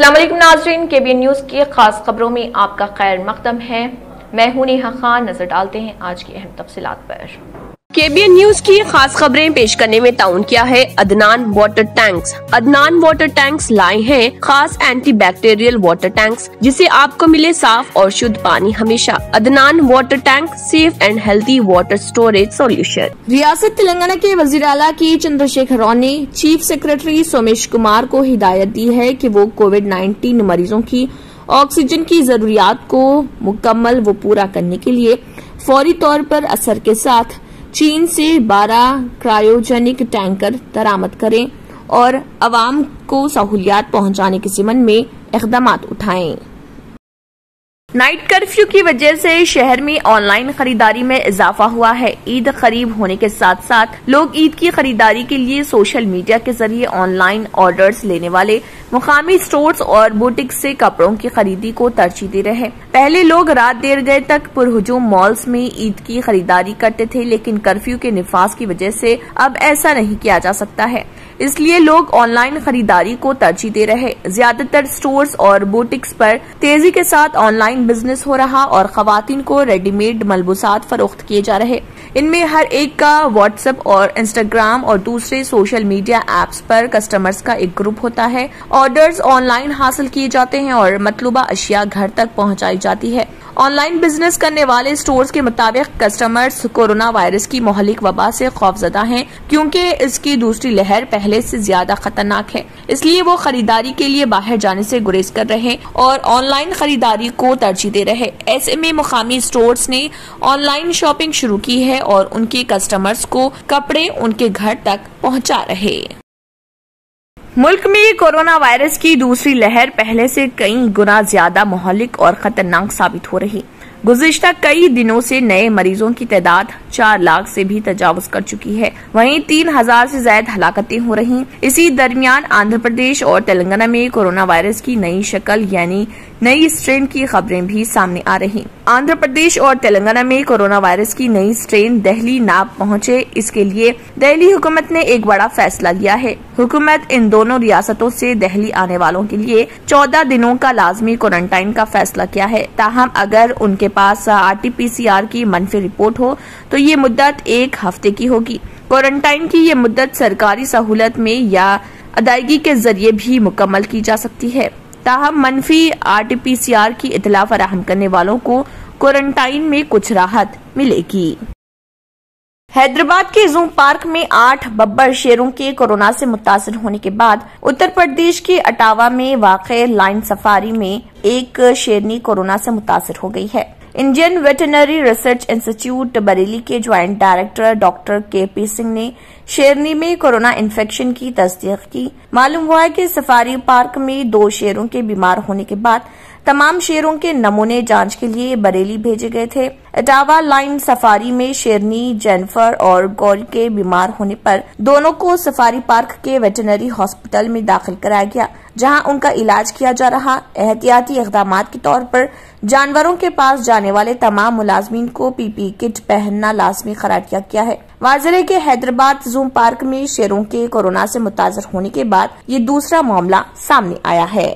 अस्सलाम वालेकुम नाज़रीन, केबीएन न्यूज़ की खास खबरों में आपका खैर मकदम है। मैं हूं नेहा खान। नजर डालते हैं आज की अहम तफसीलात पर। केबीएन न्यूज की खास खबरें पेश करने में ताउन किया है Adnan water tanks. Adnan water tanks लाए हैं खास एंटी बैक्टीरियल वाटर टैंक्स, जिससे आपको मिले साफ और शुद्ध पानी हमेशा। Adnan water tank, safe and healthy water storage solution. रियासत तेलंगाना के वजीर आला के चंद्रशेखर राव ने चीफ सेक्रेटरी सोमेश कुमार को हिदायत दी है कि वो कोविड-19 मरीजों की ऑक्सीजन की जरूरियात को मुकम्मल व पूरा करने के लिए फौरी तौर पर असर के साथ चीन से 12 क्रायोजेनिक टैंकर दरामद करें और अवाम को सहूलियात पहुंचाने के ज़िम्न में इक़दामात उठाएं। नाइट कर्फ्यू की वजह से शहर में ऑनलाइन खरीदारी में इजाफा हुआ है। ईद करीब होने के साथ साथ लोग ईद की खरीदारी के लिए सोशल मीडिया के जरिए ऑनलाइन ऑर्डर्स लेने वाले मुकामी स्टोर्स और बुटीक से कपड़ों की खरीदी को तरजीह दे रहे हैं। पहले लोग रात देर गए तक पुरहुजूम मॉल्स में ईद की खरीदारी करते थे, लेकिन कर्फ्यू के निफाज की वजह से अब ऐसा नहीं किया जा सकता है, इसलिए लोग ऑनलाइन खरीदारी को तरजीह दे रहे। ज्यादातर स्टोर्स और बुटीक्स पर तेजी के साथ ऑनलाइन बिजनेस हो रहा और खवातीन को रेडीमेड मलबूसात फरोख्त किए जा रहे। इनमें हर एक का व्हाट्सएप और इंस्टाग्राम और दूसरे सोशल मीडिया एप्स पर कस्टमर्स का एक ग्रुप होता है। ऑर्डर्स ऑनलाइन हासिल किए जाते हैं और मतलूबा अशिया घर तक पहुंचाई जाती है। ऑनलाइन बिजनेस करने वाले स्टोर्स के मुताबिक कस्टमर्स कोरोना वायरस की मोहलिक वबा से खौफजदा हैं, क्योंकि इसकी दूसरी लहर पहले से ज्यादा खतरनाक है। इसलिए वो खरीदारी के लिए बाहर जाने से गुरेज कर रहे और ऑनलाइन खरीदारी को तरजीह दे रहे। ऐसे में मुकामी स्टोर्स ने ऑनलाइन शॉपिंग शुरू की है और उनके कस्टमर्स को कपड़े उनके घर तक पहुँचा रहे। मुल्क में कोरोना वायरस की दूसरी लहर पहले से कई गुना ज्यादा मोहलिक और खतरनाक साबित हो रही। गुज़िश्ता कई दिनों से नए मरीजों की तादाद 4 लाख से भी तजावुज कर चुकी है। वहीं 3000 से ज्यादा हलाकतें हो रही। इसी दरमियान आंध्र प्रदेश और तेलंगाना में कोरोना वायरस की नई शक्ल यानी नई स्ट्रेन की खबरें भी सामने आ रही। आंध्र प्रदेश और तेलंगाना में कोरोना वायरस की नई स्ट्रेन दिल्ली ना पहुंचे, इसके लिए दिल्ली हुकूमत ने एक बड़ा फैसला लिया है। हुकूमत इन दोनों रियासतों से दिल्ली आने वालों के लिए 14 दिनों का लाजमी क्वारंटाइन का फैसला किया है। ताहम अगर उनके पास RT-PCR की मनफी रिपोर्ट हो तो ये मुद्दत 1 हफ्ते की होगी। क्वारंटाइन की ये मुद्दत सरकारी सहूलत में या अदायगी के जरिए भी मुकम्मल की जा सकती है। ताहम मनफी RT-PCR की इतला फराहम करने वालों को क्वारंटाइन में कुछ राहत मिलेगी। हैदराबाद के जू पार्क में 8 बब्बर शेरों के कोरोना से मुतासिर होने के बाद उत्तर प्रदेश के अटावा में वाक़े लाइन सफारी में एक शेरनी कोरोना से मुतासिर हो गई है। Indian veterinary research institute Bareilly के joint director doctor KP Singh ने शेरनी में कोरोना इन्फेक्शन की तस्दीक की। मालूम हुआ है कि सफारी पार्क में 2 शेरों के बीमार होने के बाद तमाम शेरों के नमूने जांच के लिए बरेली भेजे गए थे। अटावा लाइन सफारी में शेरनी, जेनिफर और गौरी के बीमार होने पर दोनों को सफारी पार्क के वेटरनरी हॉस्पिटल में दाखिल कराया गया, जहां उनका इलाज किया जा रहा। एहतियाती इक़दामात के तौर पर जानवरों के पास जाने वाले तमाम मुलाजमीन को PPE किट पहनना लाजमी करार किया गया है। वाज़ेह है कि हैदराबाद जू पार्क में शेरों के कोरोना से मुतासर होने के बाद ये दूसरा मामला सामने आया है।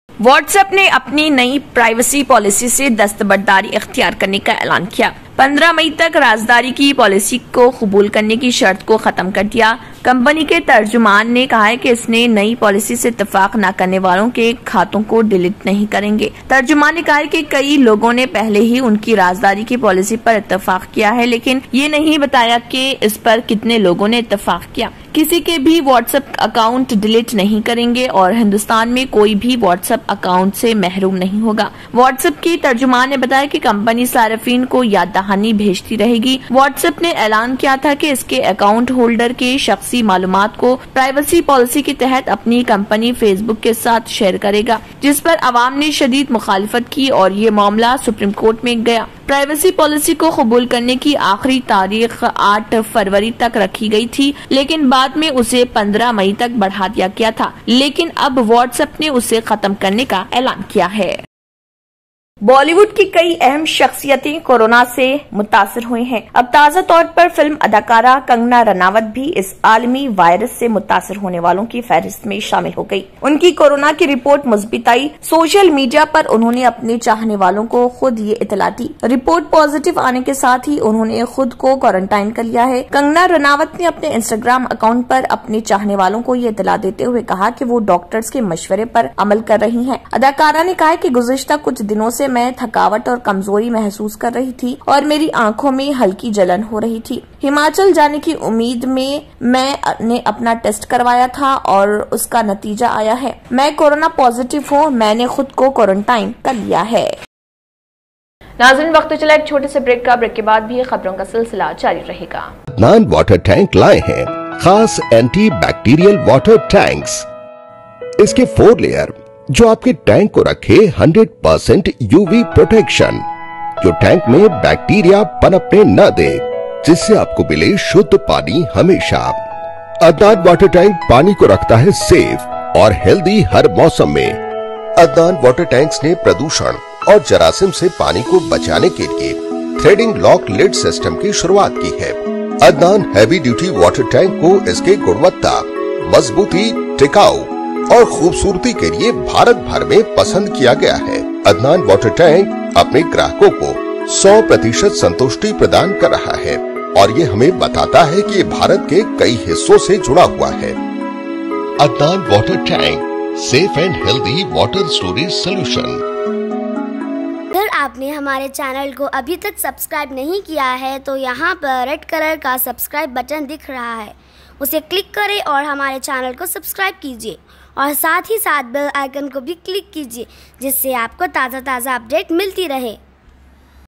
व्हाट्सएप ने अपनी नई प्राइवेसी पॉलिसी से दस्तबरदारी इख्तियार करने का ऐलान किया। 15 मई तक राजदारी की पॉलिसी को कबूल करने की शर्त को खत्म कर दिया। कंपनी के तर्जुमान ने कहा है कि इसने नई पॉलिसी से इत्तेफाक न करने वालों के खातों को डिलीट नहीं करेंगे। तर्जुमान ने कहा है कि कई लोगों ने पहले ही उनकी राजदारी की पॉलिसी पर इत्तेफाक किया है, लेकिन ये नहीं बताया कि इस पर कितने लोगों ने इत्तेफाक किया। किसी के भी व्हाट्सएप अकाउंट डिलीट नहीं करेंगे और हिंदुस्तान में कोई भी व्हाट्सएप अकाउंट से महरूम नहीं होगा। व्हाट्सएप की तर्जुमान ने बताया कि कंपनी सार्फिन को याद दहानी भेजती रहेगी। व्हाट्सएप ने ऐलान किया था कि इसके अकाउंट होल्डर के शख्सी मालूमात को प्राइवेसी पॉलिसी के तहत अपनी कंपनी फेसबुक के साथ शेयर करेगा, जिस पर अवाम ने शदीद मुखालिफत की और ये मामला सुप्रीम कोर्ट में गया। प्राइवेसी पॉलिसी को कबूल करने की आखिरी तारीख 8 फरवरी तक रखी गई थी, लेकिन बाद में उसे 15 मई तक बढ़ा दिया गया था। लेकिन अब व्हाट्सएप ने उसे खत्म करने का ऐलान किया है। बॉलीवुड की कई अहम शख्सियतें कोरोना से मुतासिर हुई हैं। अब ताजा तौर पर फिल्म अदाकारा कंगना रनावत भी इस आलमी वायरस से मुतासिर होने वालों की फहरिस्त में शामिल हो गई। उनकी कोरोना की रिपोर्ट मुस्बित आई। सोशल मीडिया पर उन्होंने अपने चाहने वालों को खुद ये इतला दी। रिपोर्ट पॉजिटिव आने के साथ ही उन्होंने खुद को क्वारंटाइन कर लिया है। कंगना रनावत ने अपने इंस्टाग्राम अकाउंट पर अपने चाहने वालों को ये इतला देते हुए कहा कि वो डॉक्टर्स के मशवरे पर अमल कर रही हैं। अदाकारा ने कहा कि गुज़िश्ता कुछ दिनों से मैं थकावट और कमजोरी महसूस कर रही थी और मेरी आंखों में हल्की जलन हो रही थी। हिमाचल जाने की उम्मीद में मैंने अपना टेस्ट करवाया था और उसका नतीजा आया है। मैं कोरोना पॉजिटिव हूँ। मैंने खुद को क्वारंटाइन कर लिया है। नाज़रीन, वक्त चला एक छोटे से ब्रेक का। ब्रेक के बाद भी खबरों का सिलसिला जारी रहेगा। अदनान वाटर टैंक लाए हैं खास एंटी बैक्टीरियल वाटर टैंक्स। इसके 4 लेयर जो आपके टैंक को रखे 100% यूवी प्रोटेक्शन, जो टैंक में बैक्टीरिया पनपने न दे, जिससे आपको मिले शुद्ध पानी हमेशा। अदनान वाटर टैंक पानी को रखता है सेफ और हेल्दी हर मौसम में। अदनान वाटर टैंक्स ने प्रदूषण और जरासीम से पानी को बचाने के लिए थ्रेडिंग लॉक लिड सिस्टम की शुरुआत की है। Adnan heavy duty water tank को इसके गुणवत्ता, मजबूती, टिकाऊ और खूबसूरती के लिए भारत भर में पसंद किया गया है। अदनान वाटर टैंक अपने ग्राहकों को 100% संतुष्टि प्रदान कर रहा है और ये हमें बताता है कि ये भारत के कई हिस्सों से जुड़ा हुआ है। Adnan water tank, safe and healthy water storage solution. अगर आपने हमारे चैनल को अभी तक सब्सक्राइब नहीं किया है तो यहाँ पर रेड कलर का सब्सक्राइब बटन दिख रहा है, उसे क्लिक करें और हमारे चैनल को सब्सक्राइब कीजिए और साथ ही साथ बेल आइकन को भी क्लिक कीजिए, जिससे आपको ताज़ा अपडेट मिलती रहे।